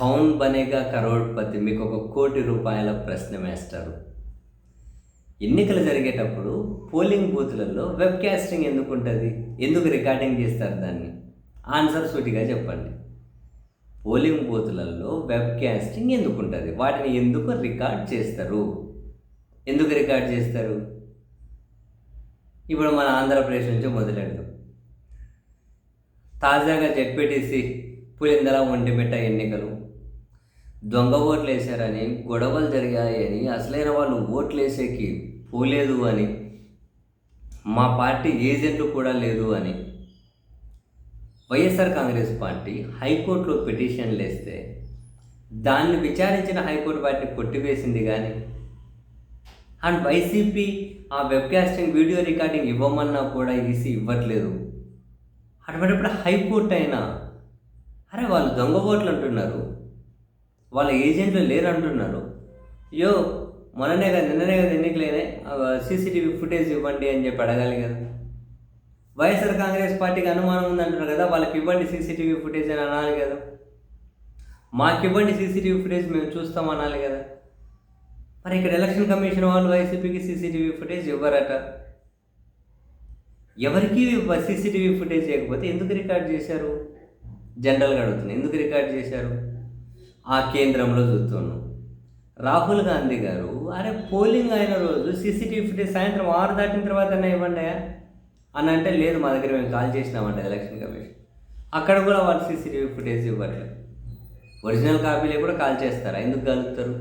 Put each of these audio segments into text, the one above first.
కౌన్ బనేగా కరోడ్పతి మీకు ఒక కోటి రూపాయల ప్రశ్న వేస్తారు. ఎన్నికలు జరిగేటప్పుడు పోలింగ్ బూత్లలో వెబ్ కాస్టింగ్ ఎందుకు ఉంటుంది? ఎందుకు రికార్డింగ్ చేస్తారు దాన్ని? ఆన్సర్ సూటిగా చెప్పండి. పోలింగ్ బూత్లలో వెబ్ కాస్టింగ్ ఎందుకు ఉంటుంది? వాటిని ఎందుకు రికార్డ్ చేస్తారు? ఎందుకు రికార్డ్ చేస్తారు? ఇప్పుడు మన ఆంధ్రప్రదేశ్ నుంచి మొదలెడదాం. తాజాగా జెడ్పీటీసీ పులిందల ఒంటిమిట్ట ఎన్నికలు దొంగ ఓట్లు వేశారని, గొడవలు జరిగాయని, అసలైన వాళ్ళు ఓట్లు వేసేకి పోలేదు అని, మా పార్టీ ఏజెంట్లు కూడా లేదు అని వైఎస్ఆర్ కాంగ్రెస్ పార్టీ హైకోర్టులో పిటిషన్లు వేస్తే దాన్ని విచారించిన హైకోర్టు వాటిని కొట్టివేసింది. కానీ అండ్ వైసీపీ ఆ వెబ్కాస్టింగ్ వీడియో రికార్డింగ్ ఇవ్వమన్నా కూడా ఈసీ ఇవ్వట్లేదు. అటువంటిప్పుడు హైకోర్టు అయినా అరే వాళ్ళు దొంగ ఓట్లు అంటున్నారు, వాళ్ళ ఏజెంట్లు లేరు అంటున్నారు, నిన్ననే కదా ఎన్నికలేనే సీసీటీవీ ఫుటేజ్ ఇవ్వండి అని చెప్పి అడగాలి కదా. వైఎస్ఆర్ కాంగ్రెస్ పార్టీకి అనుమానం ఉందంటున్నారు కదా, వాళ్ళకి ఇవ్వండి సీసీటీవీ ఫుటేజ్ అని అనాలి కదా. మాకు ఇవ్వండి సీసీటీవీ ఫుటేజ్, మేము చూస్తాం అనాలి కదా. మరి ఇక్కడ ఎలక్షన్ కమిషన్ వాళ్ళు వైసీపీకి సీసీటీవీ ఫుటేజ్ ఇవ్వరట. ఎవరికి సీసీటీవీ ఫుటేజ్ చేయకపోతే ఎందుకు రికార్డ్ చేశారు? జనరల్గా అడుగుతున్నాను, ఎందుకు రికార్డ్ చేశారు? ఆ కేంద్రంలో చూస్తున్నాం రాహుల్ గాంధీ గారు అరే పోలింగ్ అయిన రోజు సీసీటీవీ ఫుటేజ్ సాయంత్రం 6 దాటిన తర్వాత ఇవ్వండి అని అంటే, లేదు మా దగ్గర మేము కాల్ చేసినామంట ఎలక్షన్ కమిషన్. అక్కడ కూడా వాళ్ళు సీసీటీవీ ఫుటేజ్ ఇవ్వట్లేదు. ఒరిజినల్ కాపీలే కూడా కాల్ చేస్తారా? ఎందుకు కలుగుతారు?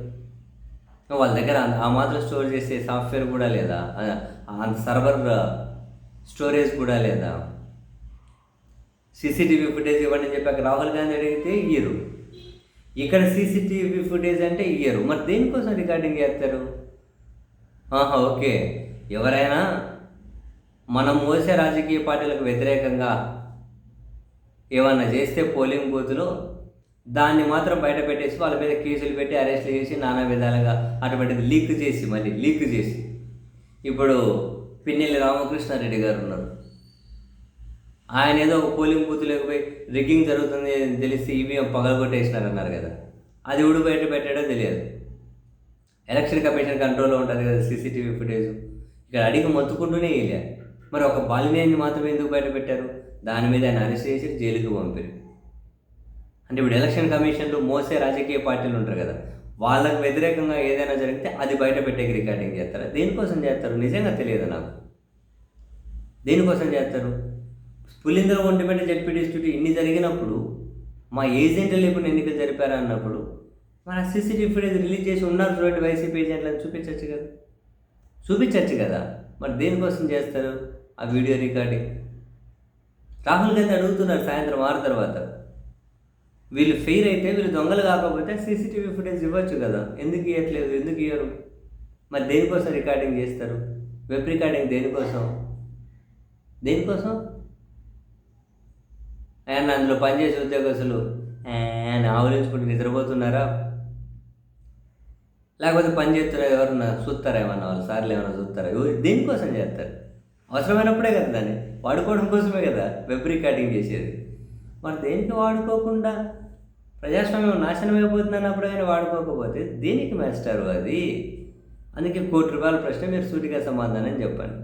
వాళ్ళ దగ్గర ఆ మాత్రం స్టోర్ చేసే సాఫ్ట్వేర్ కూడా లేదా? అంత సర్వర్ స్టోరేజ్ కూడా లేదా? సీసీటీవీ ఫుటేజ్ ఇవ్వండి అని చెప్పి అక్కడ రాహుల్ గాంధీ అడిగితే ఇయ్యరు, ఇక్కడ సీసీటీవీ ఫుటేజ్ అంటే ఇయ్యరు. మరి దేనికోసం రికార్డింగ్ చేస్తారు? ఓకే, ఎవరైనా మనం మోసే రాజకీయ పార్టీలకు వ్యతిరేకంగా ఏమన్నా చేస్తే పోలింగ్ బూత్లో దాన్ని మాత్రం బయట పెట్టేసి వాళ్ళ మీద కేసులు పెట్టి అరెస్టులు చేసి నానా విధాలుగా అటువంటిది లీక్ చేసి ఇప్పుడు పిన్నెల్లి రామకృష్ణారెడ్డి గారు ఉన్నారు. ఆయన ఏదో ఒక పోలింగ్ బూత్ లేకపోయి రిగ్గింగ్ జరుగుతుంది అని తెలిసి ఈవీఎం పగలగొట్టేసినారన్నారు కదా, అది ఉడు బయట పెట్టాడో తెలియదు. ఎలక్షన్ కమిషన్ కంట్రోల్లో ఉంటుంది కదా సీసీటీవీ ఫుటేజ్. ఇక్కడ అడిగి మొత్తుకుంటూనే వేయలే. మరి ఒక బాలినేని మాత్రమే ఎందుకు బయట పెట్టారు? దాని మీద ఆయన అరెస్ట్ చేసి జైలుకి పంపారు. అంటే ఇప్పుడు ఎలక్షన్ కమిషన్లు మోసే రాజకీయ పార్టీలు ఉంటారు కదా, వాళ్ళకు వ్యతిరేకంగా ఏదైనా జరిగితే అది బయట పెట్టేకి రికార్డింగ్ చేస్తారు. దేనికోసం చేస్తారు? నిజంగా తెలియదు నాకు. దేనికోసం చేస్తారు? పులిందల ఒంటిమిట్ట జెడ్పీటీసీ ఇన్ని జరిగినప్పుడు మా ఏజెంట్లు లేకుండా ఎన్నికలు జరిపారా అన్నప్పుడు మన సీసీటీవీ ఫుటేజ్ రిలీజ్ చేసి ఉన్నారు చూడండి వైసీపీ ఏజెంట్లను చూపించచ్చు కదా. మరి దేనికోసం చేస్తారు ఆ వీడియో రికార్డింగ్? రాహుల్ గాంధీ అడుగుతున్నారు సాయంత్రం 6 తర్వాత, వీళ్ళు ఫెయిర్ అయితే, వీళ్ళు దొంగలు కాకపోతే సీసీటీవీ ఫుటేజ్ ఇవ్వచ్చు కదా, ఎందుకు ఇవ్వట్లేదు? ఎందుకు ఇవ్వరు? మరి దేనికోసం రికార్డింగ్ చేస్తారు? వెబ్ రికార్డింగ్ దేనికోసం? ఆయన అందులో పనిచేసే ఉద్యోగస్తులు ఆవలించుకుంటూ నిద్రపోతున్నారా? లేకపోతే పని చేస్తున్నారా? ఎవరన్నా చూస్తారా? ఏమన్నా వాళ్ళు సార్లు ఏమన్నా చూస్తారా? దేనికోసం చేస్తారు? అవసరమైనప్పుడే కదా, దాన్ని వాడుకోవడం కోసమే కదా వెబ్ రికార్డింగ్ చేసేది. మరి దేనికి వాడుకోకుండా ప్రజాస్వామ్యం నాశనం అయిపోతుంది అన్నప్పుడు కానీ వాడుకోకపోతే దేనికి మాస్టారు అది? అందుకే ₹1 కోటి ప్రశ్న మీరు సూటిగా సమాధానం చెప్పండి.